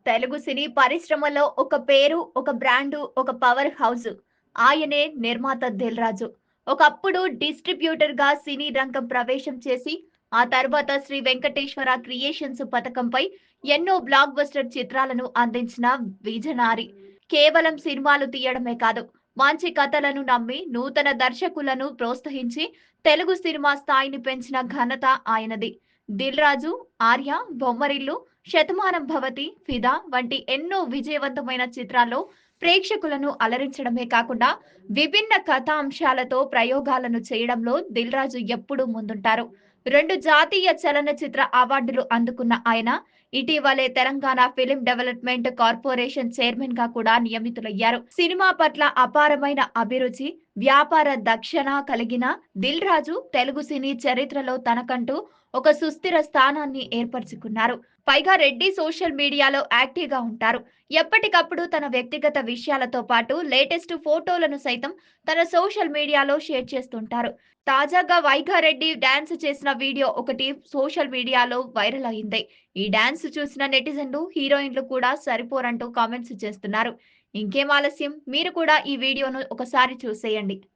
తెలుగు సినీ పరిశ్రమలో ఒక పేరు, ఒక బ్రాండు, ఒక పవర్ హౌస్. ఆయనే నిర్మాత దిల్ రాజు. ఒకప్పుడు డిస్ట్రిబ్యూటర్‌గా సినీ రంగం ప్రవేశం చేసి, ఆ తర్వాత శ్రీ వెంకటేశ్వర క్రియేషన్స్ పతాకంపై ఎన్నో బ్లాక్ బస్టర్ చిత్రాలను అందించిన విజనరీ. కేవలం సినిమాలు తీయడమే కాదు, మంచి కథలను నమ్మి నూతన దర్శకులను ప్రోత్సహించి తెలుగు సినిమా స్థాయిని పెంచిన ఘనత ఆయనది. దిల్ రాజు, ఆర్య, బొమ్మరిల్లు, శతమానం భవతి, ఫిదా వంటి ఎన్నో విజయవంతమైన చిత్రాల్లో ప్రేక్షకులను అలరించడమే కాకుండా విభిన్న కథాంశాలతో ప్రయోగాలను చేయడంలో దిల్ రాజు ఎప్పుడూ ముందుంటారు. 2 జాతీయ చలనచిత్ర అవార్డులు అందుకున్న ఆయన ఇటీవలే Telangana film development corporation chairman గా కూడా నియమితులయ్యారు. సినిమా పట్ల అపారమైన అభిరుచి, వ్యాపార దక్షణ కలిగిన దిల్ రాజు తెలుగు సినీ చరిత్రలో తనకంటూ ఒక సుస్థిర స్థానాన్ని ఏర్పరచుకున్నారు. పైగా రెడ్డి సోషల్ మీడియాలో యాక్టివ్ గా ఉంటారు. ఎప్పటికప్పుడు తన వ్యక్తిగత విషయాలతో పాటు లేటెస్ట్ ఫోటోలను సైతం తన సోషల్ మీడియాలో షేర్ చేస్తుంటారు. తాజాగా వైగారెడ్డి డాన్స్ చేసిన వీడియో ఒకటి సోషల్ మీడియాలో వైరల్ అయింది. ఈ డాన్స్ చూసిన నెటిజన్లు, హీరోయిన్లు కూడా సరిపోరంటూ కామెంట్స్ చేస్తున్నారు. ఇంకేం ఆలస్యం, మీరు కూడా ఈ వీడియోను ఒకసారి చూసేయండి.